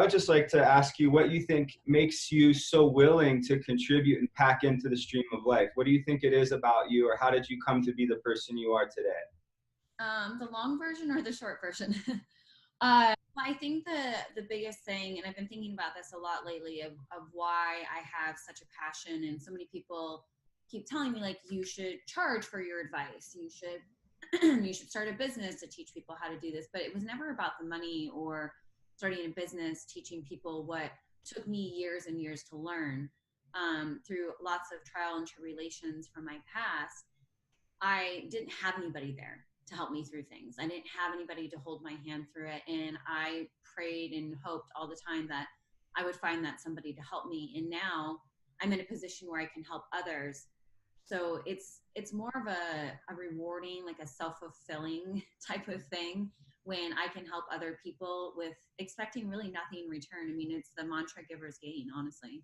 I would just like to ask you what you think makes you so willing to contribute and pack into the stream of life. What do you think it is about you, or how did you come to be the person you are today? The long version or the short version? I think the biggest thing, and I've been thinking about this a lot lately, of why I have such a passion, and so many people keep telling me, like, you should charge for your advice. You should you should start a business to teach people how to do this. But it was never about the money or starting a business, teaching people what took me years and years to learn through lots of trial and tribulations from my past. I didn't have anybody there to help me through things. I didn't have anybody to hold my hand through it. And I prayed and hoped all the time that I would find that somebody to help me. And now I'm in a position where I can help others. So it's more of a rewarding, like a self-fulfilling type of thing when I can help other people with expecting really nothing in return. I mean, it's the mantra giver's gain, honestly.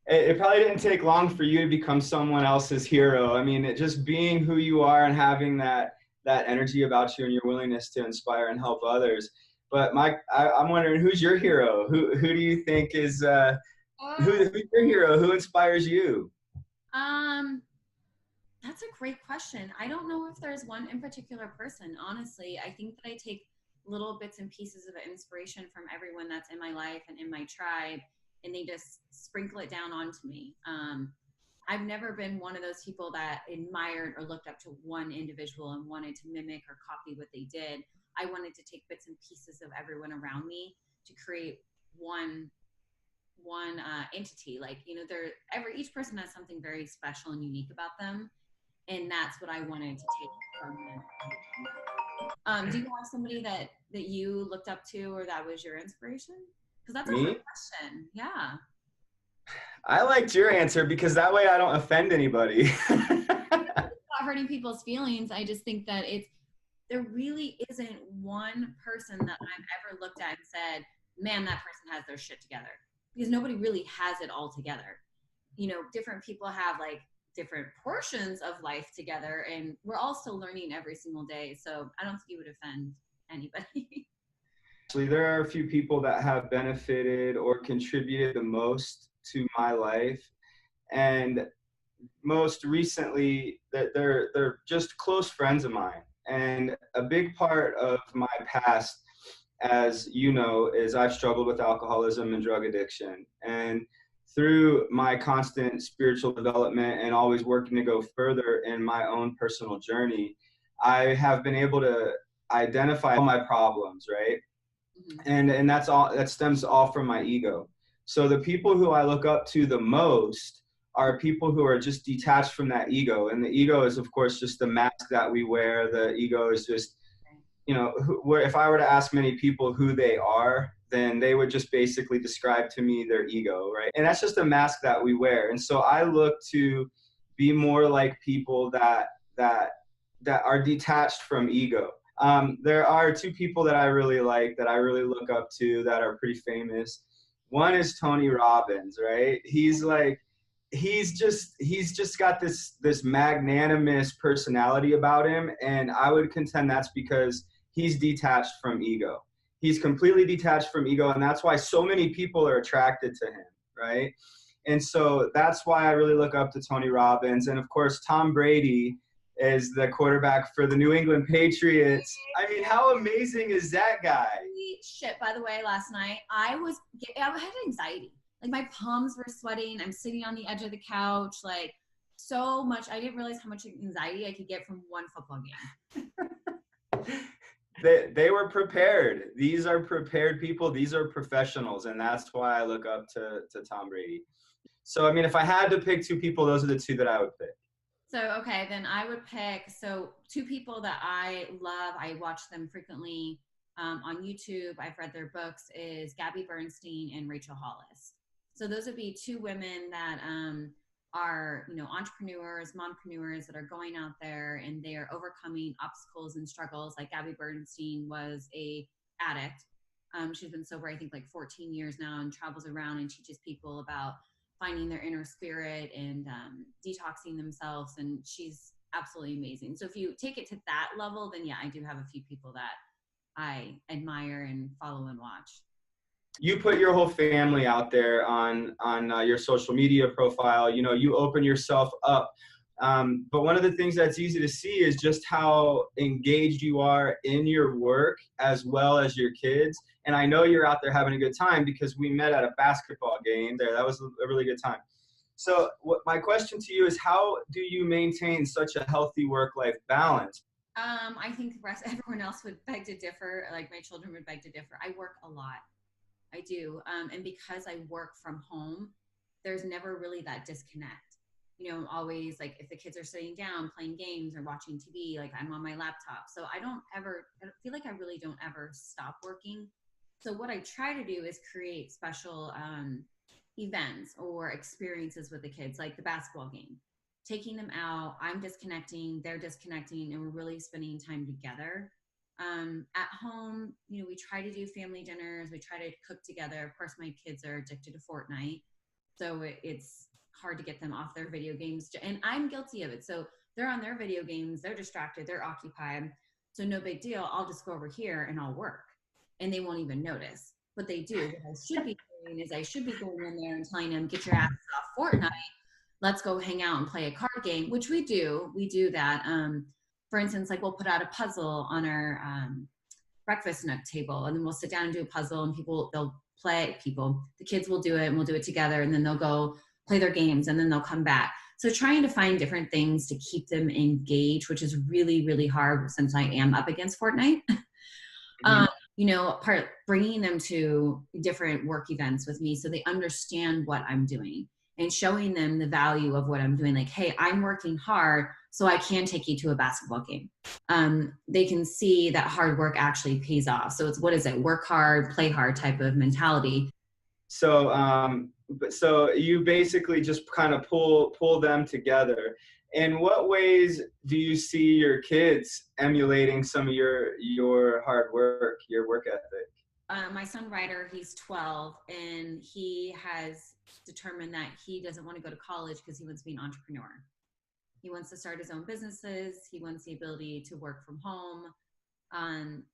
It probably didn't take long for you to become someone else's hero. I mean, just being who you are and having that energy about you and your willingness to inspire and help others. But Mike, I'm wondering, who's your hero? Who do you think is who's your hero? Who inspires you? That's a great question. I don't know if there's one in particular person, honestly. I think that I take little bits and pieces of inspiration from everyone that's in my life and in my tribe, and they just sprinkle it down onto me. I've never been one of those people that admired or looked up to one individual and wanted to mimic or copy what they did. I wanted to take bits and pieces of everyone around me to create one entity. Like, you know, each person has something very special and unique about them, and that's what I wanted to take from them. Do you have somebody that you looked up to, or that was your inspiration? Because that's a hard question. Yeah. I liked your answer because that way I don't offend anybody. Not hurting people's feelings. I just think that there really isn't one person that I've ever looked at and said, man, that person has their shit together. Because nobody really has it all together. You know, different people have like different portions of life together, and we're all still learning every single day. So I don't think you would offend anybody. Actually, there are a few people that have benefited or contributed the most to my life, and most recently that they're just close friends of mine. And a big part of my past, as you know, is I've struggled with alcoholism and drug addiction. And through my constant spiritual development and always working to go further in my own personal journey, I have been able to identify all my problems, right? And that's all, that stems all from my ego. So the people who I look up to the most are people who are just detached from that ego. And the ego is, of course, just the mask that we wear. The ego is just, you know, if I were to ask many people who they are, then they would just basically describe to me their ego, right? And that's just a mask that we wear. And so I look to be more like people that are detached from ego. There are two people that I really like, that I really look up to, that are pretty famous. One is Tony Robbins, right? He's just got this magnanimous personality about him, and I would contend that's because he's detached from ego. He's completely detached from ego, and that's why so many people are attracted to him, right? And so that's why I really look up to Tony Robbins. And of course, Tom Brady is the quarterback for the New England Patriots. I mean, how amazing is that guy? Shit, by the way, last night I had anxiety. Like, my palms were sweating. I'm sitting on the edge of the couch, like, so much. I didn't realize how much anxiety I could get from one football game. They were prepared. These are prepared people. These are professionals. And that's why I look up to Tom Brady. So, I mean, if I had to pick two people, those are the two that I would pick. So, okay, then I would pick, two people that I love, I watch them frequently on YouTube, I've read their books, is Gabby Bernstein and Rachel Hollis. So those would be two women that are, you know, entrepreneurs, mompreneurs that are going out there and they are overcoming obstacles and struggles. Like Gabby Bernstein was a addict. She's been sober, I think, like 14 years now, and travels around and teaches people about finding their inner spirit and detoxing themselves. And she's absolutely amazing. So if you take it to that level, then yeah, I do have a few people that I admire and follow and watch. you put your whole family out there on your social media profile. You know, you open yourself up. But one of the things that's easy to see is just how engaged you are in your work as well as your kids. And I know you're out there having a good time because we met at a basketball game there. That was a really good time. So my question to you is, how do you maintain such a healthy work-life balance? I think the rest, everyone else would beg to differ. Like my children would beg to differ. I work a lot. I do. And because I work from home, there's never really that disconnect. You know, I'm always like, if the kids are sitting down playing games or watching TV, like I'm on my laptop. So I feel like I really don't ever stop working. So what I try to do is create special events or experiences with the kids, like the basketball game, taking them out. I'm disconnecting, they're disconnecting, and we're really spending time together. At home, you know, we try to do family dinners. We try to cook together. Of course, my kids are addicted to Fortnite, so it's hard to get them off their video games. And I'm guilty of it. So they're on their video games. They're distracted. They're occupied. So no big deal. I'll just go over here and I'll work, and they won't even notice. But they do. What I should be doing is I should be going in there and telling them, "Get your asses off Fortnite. Let's go hang out and play a card game," which we do. We do that. For instance, like we'll put out a puzzle on our breakfast nook table, and then we'll sit down and do a puzzle, and the kids will do it, and we'll do it together, and then they'll go play their games, and then they'll come back. So trying to find different things to keep them engaged, which is really, really hard since I am up against Fortnite. You know, bringing them to different work events with me so they understand what I'm doing and showing them the value of what I'm doing. Like, hey, I'm working hard, so I can take you to a basketball game. They can see that hard work actually pays off. So it's, what is it? Work hard, play hard type of mentality. So you basically just kind of pull them together. In what ways do you see your kids emulating some of your hard work, your work ethic? My son Ryder, he's 12, and he has determined that he doesn't want to go to college because he wants to be an entrepreneur. He wants to start his own businesses. He wants the ability to work from home.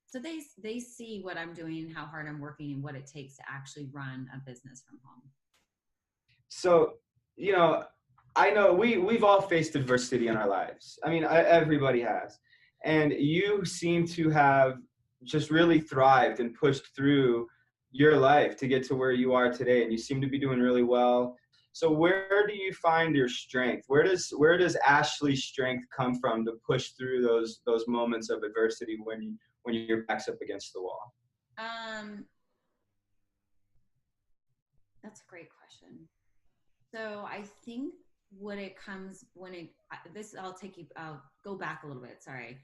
So they see what I'm doing and how hard I'm working and what it takes to actually run a business from home. So, you know, I know we've all faced adversity in our lives. I mean, everybody has. And you seem to have just really thrived and pushed through your life to get to where you are today. And you seem to be doing really well. So where do you find your strength? Where does Ashley's strength come from to push through those moments of adversity when your back's up against the wall? That's a great question. So I think I'll go back a little bit. Sorry.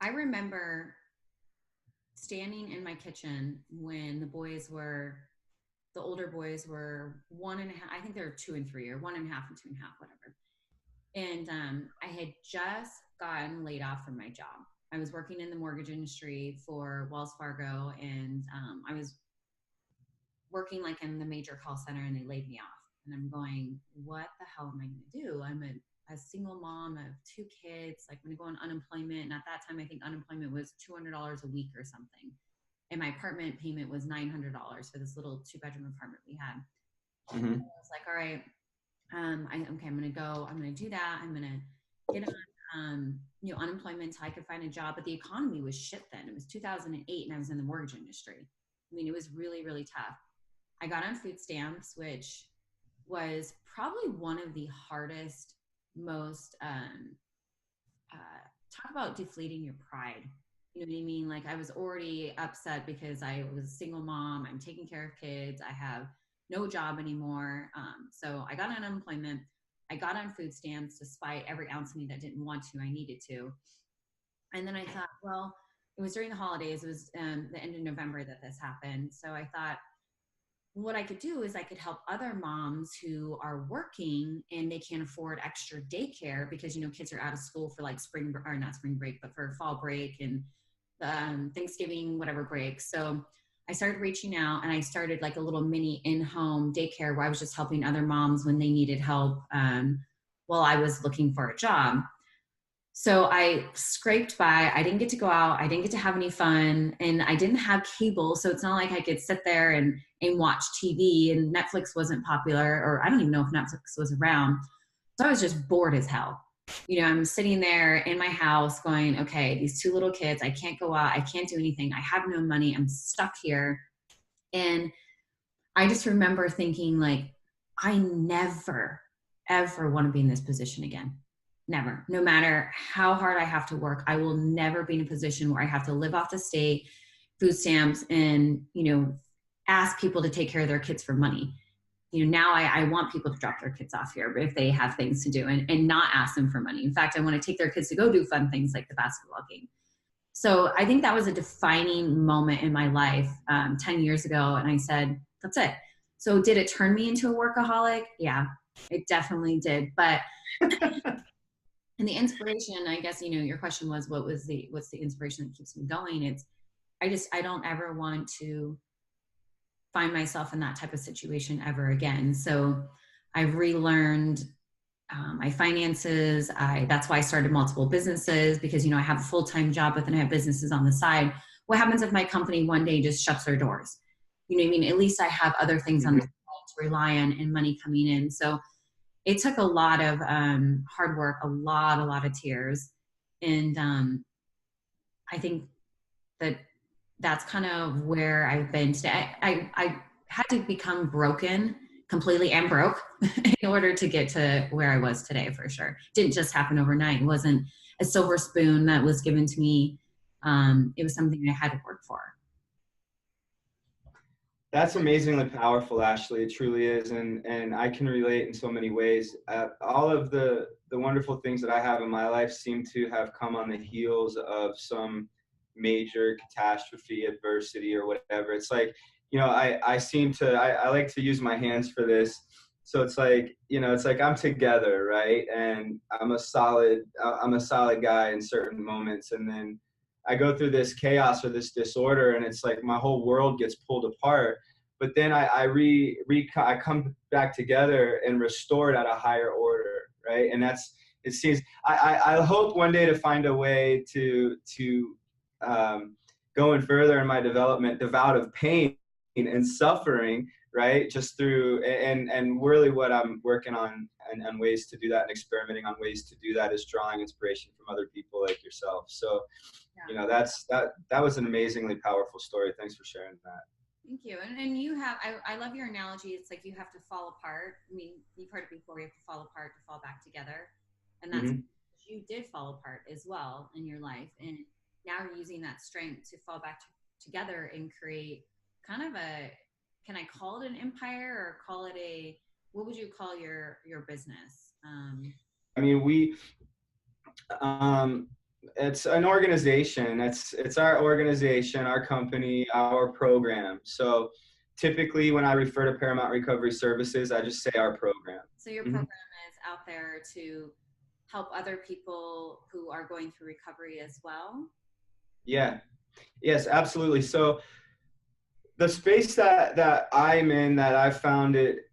I remember standing in my kitchen when the older boys were 1.5, I think they were 2 and 3, or 1.5 and 2.5, whatever. And I had just gotten laid off from my job. I was working in the mortgage industry for Wells Fargo, and I was working like in the major call center, and they laid me off. And I'm going, what the hell am I going to do? I'm a single mom of 2 kids. Like, I'm going to go on unemployment. And at that time, I think unemployment was $200 a week or something. And my apartment payment was $900 for this little 2-bedroom apartment we had. Mm-hmm. I was like, all right, I'm going to go. I'm going to do that. I'm going to get on unemployment until I could find a job. But the economy was shit then. It was 2008, and I was in the mortgage industry. I mean, it was really, really tough. I got on food stamps, which was probably one of the hardest, most, talk about deflating your pride. You know what I mean? Like, I was already upset because I was a single mom. I'm taking care of kids. I have no job anymore. So I got on unemployment. I got on food stamps despite every ounce of me that didn't want to. I needed to. And then I thought, well, it was during the holidays. It was the end of November that this happened. So I thought, what I could do is I could help other moms who are working and they can't afford extra daycare because, kids are out of school for like not spring break, but for fall break and Thanksgiving, whatever break. So I started reaching out, and I started like a little mini in-home daycare where I was just helping other moms when they needed help while I was looking for a job. So I scraped by. I didn't get to go out. I didn't get to have any fun. And I didn't have cable. So it's not like I could sit there and watch TV, and Netflix wasn't popular, or I don't even know if Netflix was around. So I was just bored as hell. I'm sitting there in my house going, okay, these two little kids, I can't go out. I can't do anything. I have no money. I'm stuck here. And I just remember thinking, like, I never, ever want to be in this position again. Never. No matter how hard I have to work, I will never be in a position where I have to live off the state, food stamps, and, ask people to take care of their kids for money. Now I want people to drop their kids off here if they have things to do, and not ask them for money. In fact, I want to take their kids to go do fun things like the basketball game. So I think that was a defining moment in my life 10 years ago. And I said, that's it. So did it turn me into a workaholic? Yeah, it definitely did. But and the inspiration, I guess, your question was, what's the inspiration that keeps me going? I don't ever want to find myself in that type of situation ever again. So I've relearned my finances. That's why I started multiple businesses, because, I have a full-time job, but then I have businesses on the side. What happens if my company one day just shuts their doors? You know what I mean? At least I have other things on the side to rely on and money coming in. So it took a lot of hard work, a lot of tears. And I think that's kind of where I've been today. I had to become broken completely and broke in order to get to where I was today, for sure. It didn't just happen overnight. It wasn't a silver spoon that was given to me. It was something I had to work for. That's amazingly powerful, Ashley. It truly is. And I can relate in so many ways. All of the wonderful things that I have in my life seem to have come on the heels of some major catastrophe, adversity, or whatever. It's like, I like to use my hands for this. So it's like, I'm together, right? And I'm a solid guy in certain moments. And then I go through this chaos or this disorder, and it's like my whole world gets pulled apart. But then I come back together and restored at a higher order, right? And it seems I hope one day to find a way to going further in my development, devout of pain and suffering, right? Just through and really what I'm working on and ways to do that, and experimenting on ways to do that, is drawing inspiration from other people like yourself. So that was an amazingly powerful story. Thanks for sharing that. Thank you. And you have, I love your analogy. It's like you have to fall apart. I mean, you've heard it before. You have to fall apart to fall back together. And that's, you did fall apart as well in your life. And now you're using that strength to fall back together and create kind of can I call it an empire, or call it what would you call your business? I mean, it's an organization. It's our organization, our company, our program. So typically when I refer to Paramount Recovery Services, I just say our program. So your program is out there to help other people who are going through recovery as well? Yeah. Yes, absolutely. So the space that I'm in, that I found it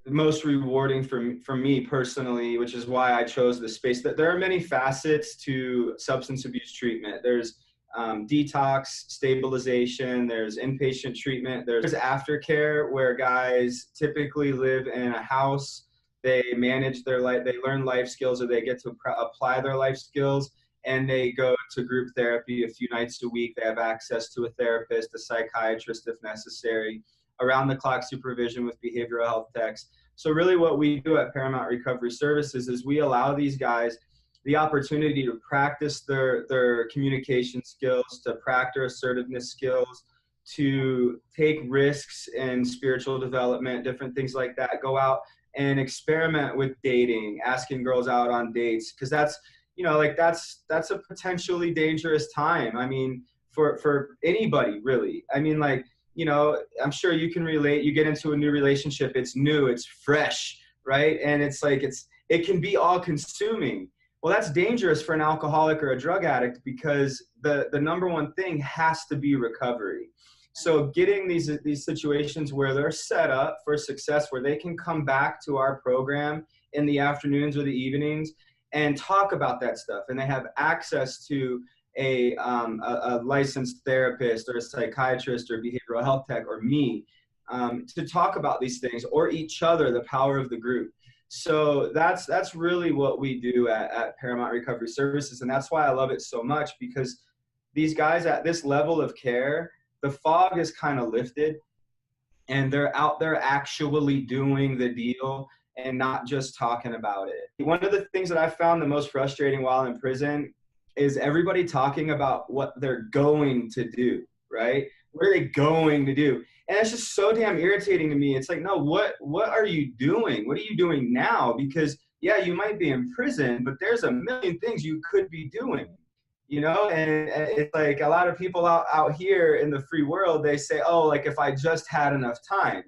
most rewarding for me personally, which is why I chose the space, that there are many facets to substance abuse treatment. There's detox, stabilization, there's inpatient treatment, there's aftercare, where guys typically live in a house, they manage their life, they learn life skills, or they get to apply their life skills, and they go to group therapy a few nights a week. They have access to a therapist, a psychiatrist if necessary, around the clock supervision with behavioral health techs. So really what we do at Paramount Recovery Services is we allow these guys the opportunity to practice their communication skills, to practice assertiveness skills, to take risks in spiritual development, different things like that. Go out and experiment with dating, asking girls out on dates, because that's a potentially dangerous time. I mean, for anybody, really. I mean, I'm sure you can relate. You get into a new relationship, it's new, it's fresh, right? And it's like, it can be all consuming. Well, that's dangerous for an alcoholic or a drug addict, because the number one thing has to be recovery. So getting these situations where they're set up for success, where they can come back to our program in the afternoons or the evenings and talk about that stuff. And they have access to a licensed therapist or a psychiatrist or behavioral health tech or me, to talk about these things, or each other, the power of the group. So that's really what we do at Paramount Recovery Services. And that's why I love it so much, because these guys at this level of care, the fog is kind of lifted, and they're out there actually doing the deal and not just talking about it. One of the things that I found the most frustrating while in prison is everybody talking about what they're going to do, right? What are they going to do? And it's just so damn irritating to me. It's like, no, what are you doing? What are you doing now? Because yeah, you might be in prison, but there's a million things you could be doing, you know? And it's like a lot of people out here in the free world, they say, oh, like if I just had enough time,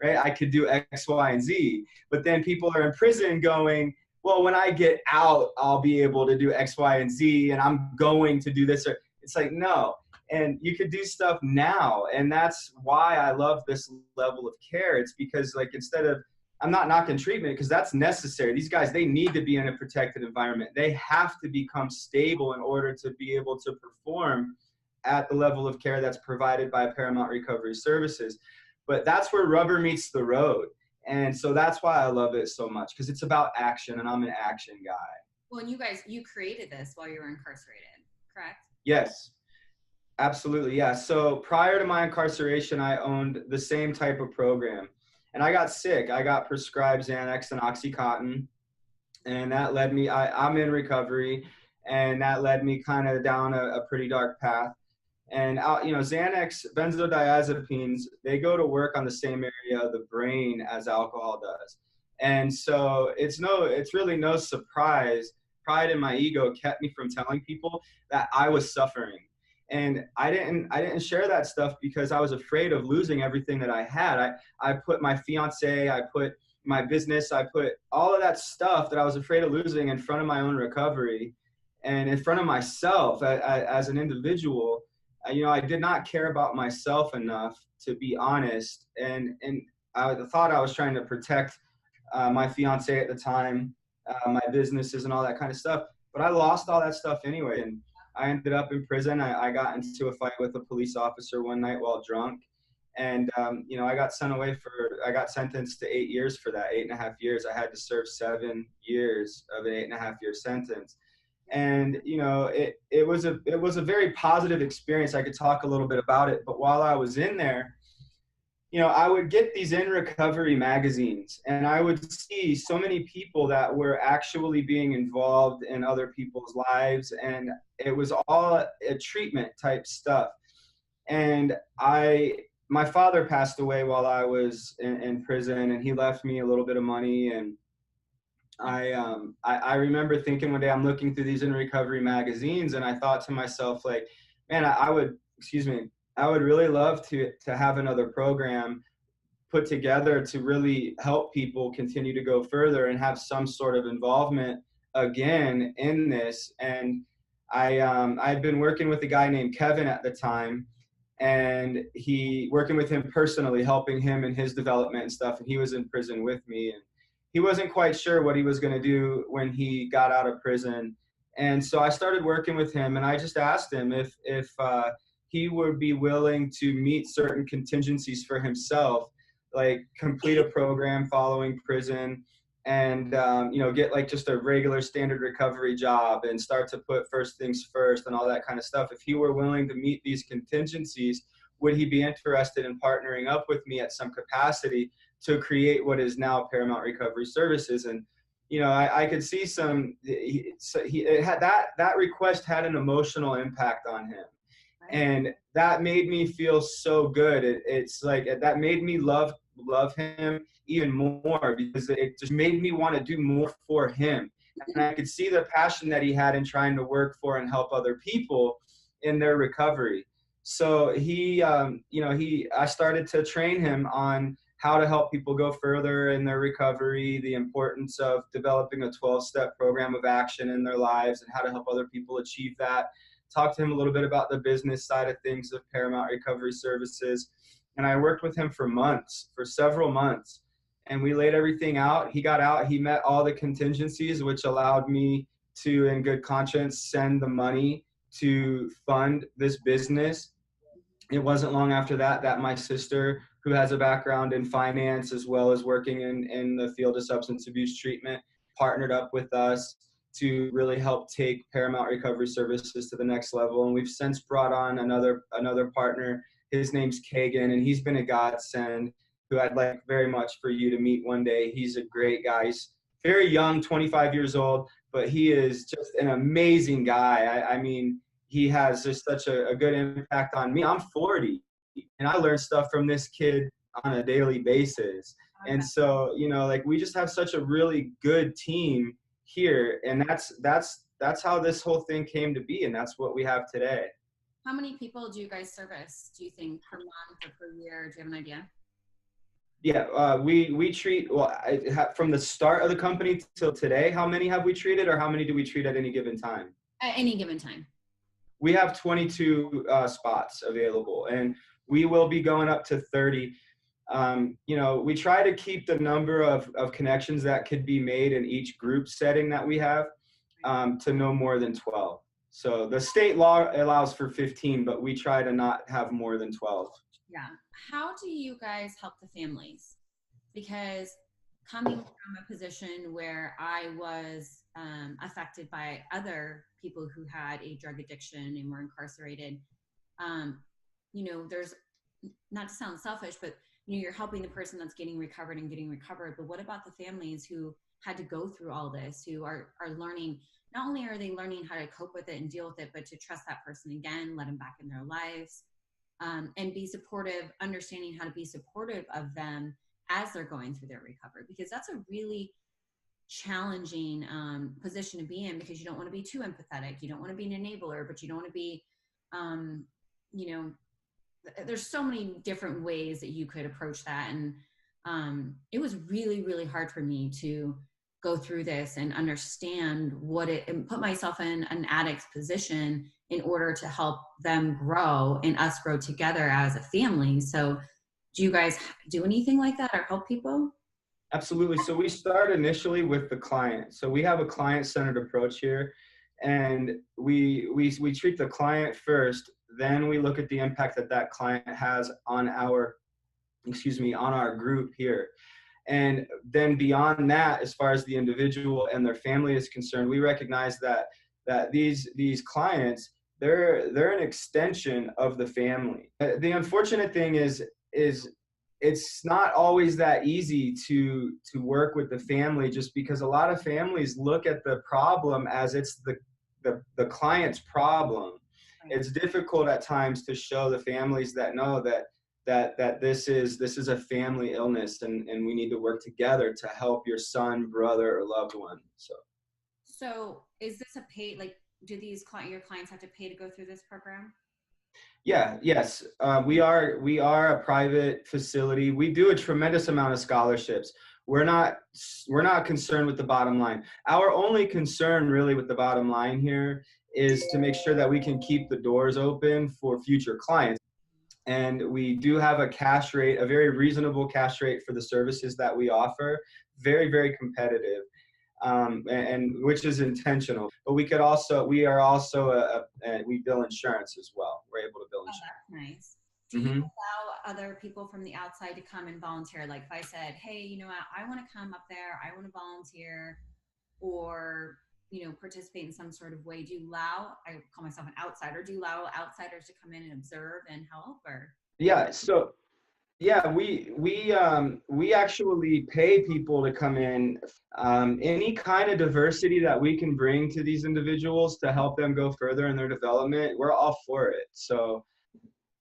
right, I could do X, Y, and Z. But then people are in prison going, well, when I get out, I'll be able to do X, Y, and Z, and I'm going to do this. Or it's like, no. And you could do stuff now. And that's why I love this level of care. It's because, like, instead of, I'm not knocking treatment, because that's necessary. These guys, they need to be in a protected environment. They have to become stable in order to be able to perform at the level of care that's provided by Paramount Recovery Services. But that's where rubber meets the road. And so that's why I love it so much, because it's about action, and I'm an action guy. Well, and you created this while you were incarcerated, correct? Yes, absolutely. Yeah. So prior to my incarceration, I owned the same type of program, and I got sick. I got prescribed Xanax and Oxycontin, and that led me, I'm in recovery, and that led me kind of down a pretty dark path. And Xanax, benzodiazepines, they go to work on the same area of the brain as alcohol does. And so it's really no surprise. Pride in my ego kept me from telling people that I was suffering. And I didn't share that stuff because I was afraid of losing everything that I had. I put my fiance, I put my business, I put all of that stuff that I was afraid of losing in front of my own recovery and in front of myself as an individual. I did not care about myself enough, to be honest. And I thought I was trying to protect my fiance at the time, my businesses and all that kind of stuff. But I lost all that stuff anyway. And I ended up in prison. I got into a fight with a police officer one night while drunk. And, I got I got sentenced to 8 years for that, 8.5 years. I had to serve 7 years of an 8.5 year sentence. And it was a very positive experience. I could talk a little bit about it, but while I was in there, I would get these in recovery magazines, and I would see so many people that were actually being involved in other people's lives, and it was all a treatment type stuff. And my father passed away while I was in prison, and he left me a little bit of money. And I remember thinking one day, I'm looking through these in recovery magazines, and I thought to myself, like, man, I would really love to have another program put together to really help people continue to go further and have some sort of involvement again in this. And I'd been working with a guy named Kevin at the time, and working with him personally, helping him in his development and stuff. And he was in prison with me, and he wasn't quite sure what he was going to do when he got out of prison. And so I started working with him, and I just asked him if he would be willing to meet certain contingencies for himself, like complete a program following prison, and get like just a regular standard recovery job and start to put first things first and all that kind of stuff. If he were willing to meet these contingencies, would he be interested in partnering up with me at some capacity to create what is now Paramount Recovery Services? And I could see that request had an emotional impact on him. And that made me feel so good. It's like that made me love him even more, because it just made me want to do more for him. And I could see the passion that he had in trying to work for and help other people in their recovery. So I started to train him on how to help people go further in their recovery, the importance of developing a 12-step program of action in their lives, and how to help other people achieve that. Talked to him a little bit about the business side of things of Paramount Recovery Services. And I worked with him for several months. and we laid everything out. He got out, he met all the contingencies, which allowed me to, in good conscience, send the money to fund this business. It wasn't long after that that my sister, who has a background in finance as well as working in the field of substance abuse treatment, partnered up with us to really help take Paramount Recovery Services to the next level. And we've since brought on another partner. His name's Kagan, and he's been a godsend, who I'd like very much for you to meet one day. He's a great guy. He's very young, 25 years old, but he is just an amazing guy. I mean, he has just such a good impact on me. I'm 40, and I learn stuff from this kid on a daily basis. And so, like, we just have such a really good team here, and that's how this whole thing came to be, and that's what we have today. How many people do you guys service, do you think, per month or per year? Do you have an idea? Yeah, we treat, well, from the start of the company till today, how many have we treated, or how many do we treat at any given time? At any given time. We have 22 spots available, and we will be going up to 30. We try to keep the number of connections that could be made in each group setting that we have to no more than 12. So the state law allows for 15, but we try to not have more than 12. Yeah. How do you guys help the families? Because coming from a position where I was affected by other people who had a drug addiction and were incarcerated, there's, not to sound selfish, but you're helping the person that's getting recovered and getting recovered. But what about the families who had to go through all this, who are learning? Not only are they learning how to cope with it and deal with it, but to trust that person again, let them back in their lives, and be supportive, understanding how to be supportive of them as they're going through their recovery, because that's a really challenging position to be in, because you don't want to be too empathetic. You don't want to be an enabler, but you don't want to be, there's so many different ways that you could approach that. And it was really, really hard for me to go through this and understand and put myself in an addict's position in order to help them grow and us grow together as a family. So do you guys do anything like that or help people? Absolutely. So we start initially with the client. So we have a client-centered approach here, and we treat the client first. Then we look at the impact that client has on our group here. And then beyond that, as far as the individual and their family is concerned, we recognize that these clients, they're an extension of the family. The unfortunate thing is it's not always that easy to work with the family, just because a lot of families look at the problem as it's the client's problem. It's difficult at times to show the families that no, that this is a family illness, and we need to work together to help your son, brother, or loved one. So is this a paid, like, do your clients have to pay to go through this program? Yes. We are a private facility. We do a tremendous amount of scholarships. We're not concerned with the bottom line. Our only concern really with the bottom line here is to make sure that we can keep the doors open for future clients. And we do have a cash rate, a very reasonable cash rate for the services that we offer, very, very competitive. And which is intentional. But we bill insurance as well. We're able to bill insurance. Oh, that's nice. Do you allow other people from the outside to come and volunteer? Like if I said, hey, you know what, I want to come up there, I want to volunteer, or participate in some sort of way. Do you allow, I call myself an outsider, do you allow outsiders to come in and observe and help? Or we actually pay people to come in. Any kind of diversity that we can bring to these individuals to help them go further in their development, we're all for it. So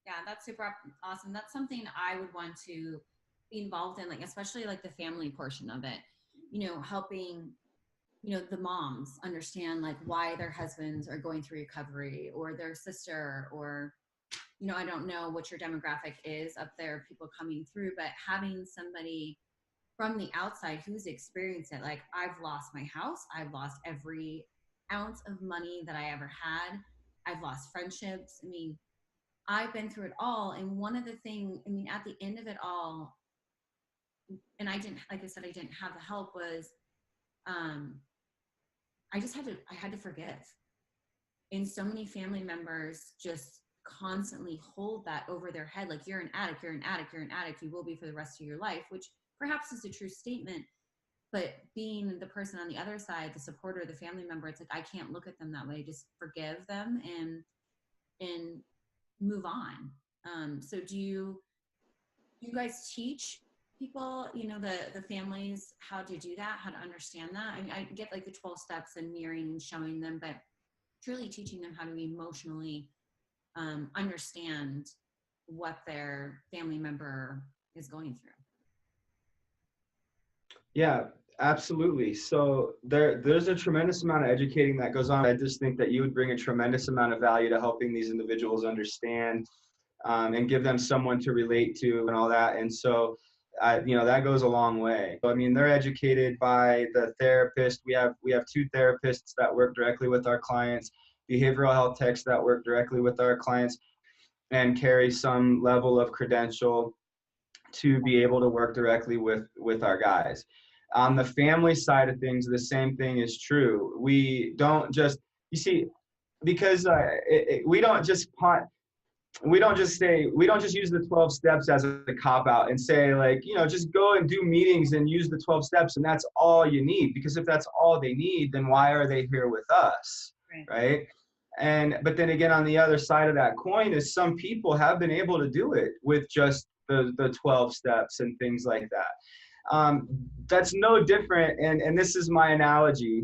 yeah, that's super awesome. That's something I would want to be involved in, like especially like the family portion of it, helping the moms understand like why their husbands are going through recovery, or their sister, or I don't know what your demographic is up there, people coming through, but having somebody from the outside who's experienced it. Like I've lost my house, I've lost every ounce of money that I ever had, I've lost friendships. I mean, I've been through it all. And one of the things, at the end of it all, and I didn't, like I said, I didn't have the help, was I had to forgive. And so many family members just constantly hold that over their head, like, you're an addict, you're an addict, you're an addict, you will be for the rest of your life, which perhaps is a true statement. But being the person on the other side, the supporter, the family member, it's like, I can't look at them that way. Just forgive them and move on. So do you guys teach people, the families, how to do that, how to understand that? I mean, I get like the 12 steps and mirroring and showing them, but truly teaching them how to emotionally understand what their family member is going through. Yeah, absolutely. So there's a tremendous amount of educating that goes on. I just think that you would bring a tremendous amount of value to helping these individuals understand, and give them someone to relate to and all that. And so, that goes a long way. I mean, they're educated by the therapist. We have two therapists that work directly with our clients, behavioral health techs that work directly with our clients and carry some level of credential to be able to work directly with our guys. On the family side of things, the same thing is true. We don't just, you see, because we don't just use the 12 steps as a cop out and say, like, just go and do meetings and use the 12 steps and that's all you need. Because if that's all they need, then why are they here with us? Right? But then again, on the other side of that coin is some people have been able to do it with just the 12 steps and things like that. That's no different. And this is my analogy.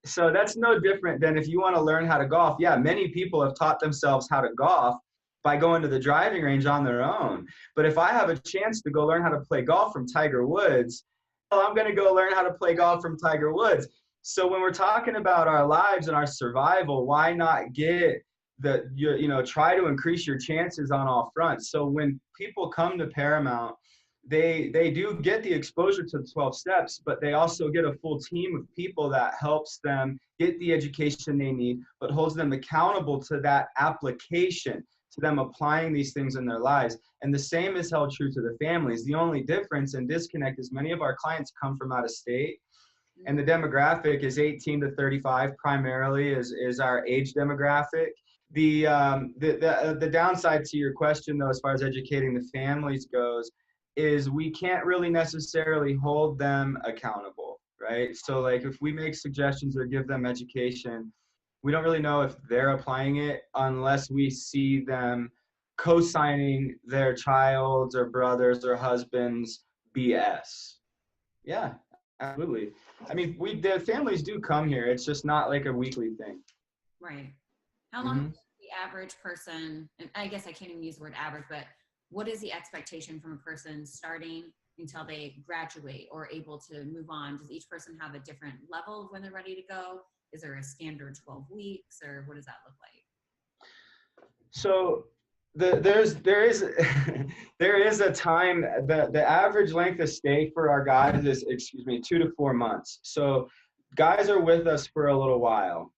So that's no different than if you want to learn how to golf. Yeah, many people have taught themselves how to golf by going to the driving range on their own. But if I have a chance to go learn how to play golf from Tiger Woods, well, I'm going to go learn how to play golf from Tiger Woods. So when we're talking about our lives and our survival, why not try to increase your chances on all fronts? So when people come to Paramount, they do get the exposure to the 12 steps, but they also get a full team of people that helps them get the education they need, but holds them accountable to that application, to them applying these things in their lives. And the same is held true to the families. The only difference and disconnect is many of our clients come from out of state, and the demographic is 18 to 35 primarily is our age demographic. The downside to your question, though, as far as educating the families goes, is we can't really necessarily hold them accountable, right? So like if we make suggestions or give them education, we don't really know if they're applying it unless we see them co-signing their child's or brother's or husband's BS. Yeah, absolutely. I mean, the families do come here. It's just not like a weekly thing. Right. How long does the average person, and I guess I can't even use the word average, but what is the expectation from a person starting until they graduate or able to move on? Does each person have a different level of when they're ready to go? Is there a standard 12 weeks, or what does that look like? So there is there is a time. The average length of stay for our guys is 2 to 4 months. So guys are with us for a little while,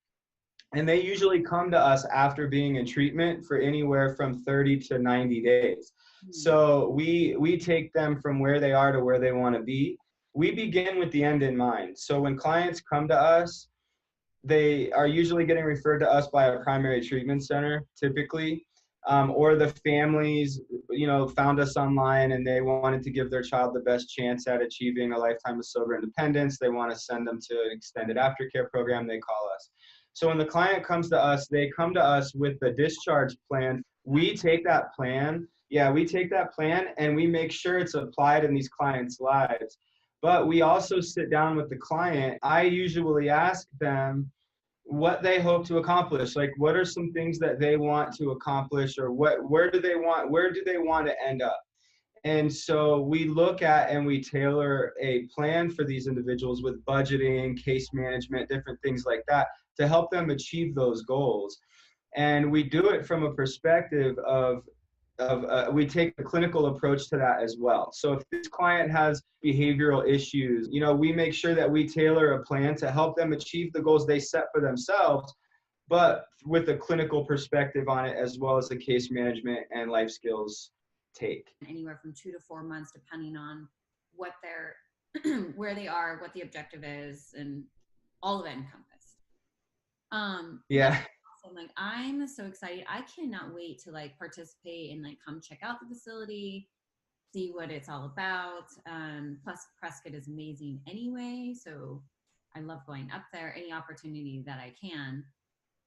and they usually come to us after being in treatment for anywhere from 30 to 90 days. So we take them from where they are to where they want to be. We begin with the end in mind. So when clients come to us, they are usually getting referred to us by a primary treatment center, typically, or the families, found us online and they wanted to give their child the best chance at achieving a lifetime of sober independence. They want to send them to an extended aftercare program. They call us. So when the client comes to us, they come to us with the discharge plan. We take that plan. Yeah, we take that plan and we make sure it's applied in these clients' lives. But we also sit down with the client. I usually ask them what they hope to accomplish. Like, what are some things that they want to accomplish, or where do they want to end up? And so we look at and we tailor a plan for these individuals with budgeting, case management, different things like that to help them achieve those goals. And we do it from a perspective of we take a clinical approach to that as well. So if this client has behavioral issues, we make sure that we tailor a plan to help them achieve the goals they set for themselves, but with a clinical perspective on it, as well as the case management and life skills take. Anywhere from 2 to 4 months, depending on what they're, where they are, what the objective is, and all of it encompassed. That's Yeah. awesome. Like, I'm so excited. I cannot wait to like participate and like come check out the facility, see what it's all about. Plus Prescott is amazing anyway. So I love going up there, any opportunity that I can.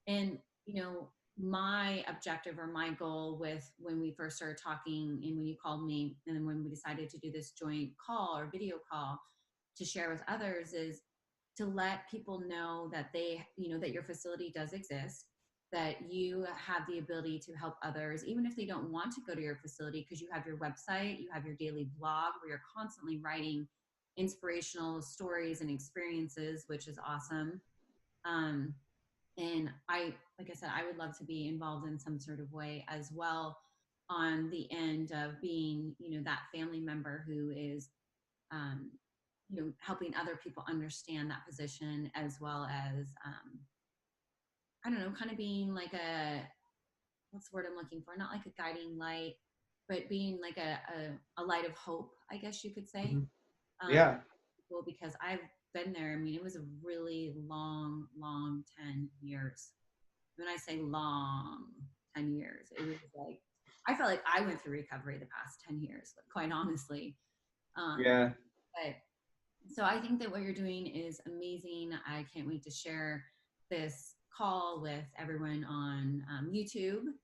And, my objective or my goal with when we first started talking and when you called me and then when we decided to do this joint call or video call to share with others is to let people know that that your facility does exist, that you have the ability to help others, even if they don't want to go to your facility, because you have your website, you have your daily blog where you're constantly writing inspirational stories and experiences, which is awesome. And like I said, I would love to be involved in some sort of way as well on the end of being, that family member who is, helping other people understand that position, as well as, I don't know, kind of being like what's the word I'm looking for? Not like a guiding light, but being like a light of hope, I guess you could say. Mhm. Um, Yeah. well, because I've been there. I mean, it was a really long 10 years. When I say long 10 years, it was like, I felt like I went through recovery the past 10 years, like, quite honestly. Yeah. But so I think that what you're doing is amazing. I can't wait to share this call with everyone on YouTube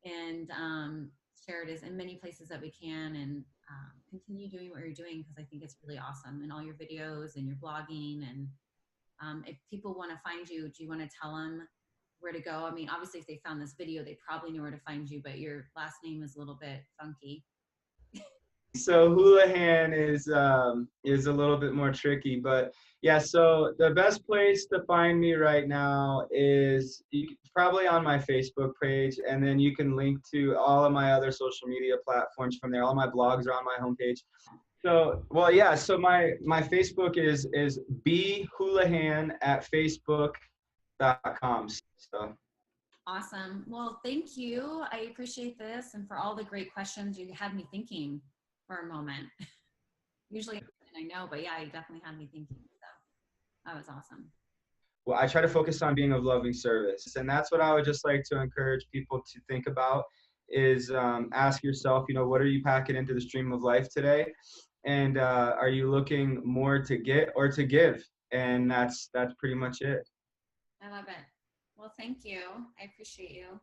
and share it as in many places that we can, and continue doing what you're doing, because I think it's really awesome, and all your videos and your blogging. And if people want to find you, do you want to tell them where to go? I mean, obviously if they found this video, they probably know where to find you, but your last name is a little bit funky. So Hullihen is a little bit more tricky, but yeah. So the best place to find me right now is probably on my Facebook page, and then you can link to all of my other social media platforms from there. All my blogs are on my homepage. So, well, yeah. So my Facebook is bhullihen at facebook.com. So. Awesome. Well, thank you. I appreciate this, and for all the great questions. You had me thinking for a moment. Usually I know, but yeah, you definitely had me thinking. So that was awesome. Well, I try to focus on being of loving service. And that's what I would just like to encourage people to think about is ask yourself, what are you packing into the stream of life today? And are you looking more to get or to give? And that's pretty much it. I love it. Well, thank you. I appreciate you.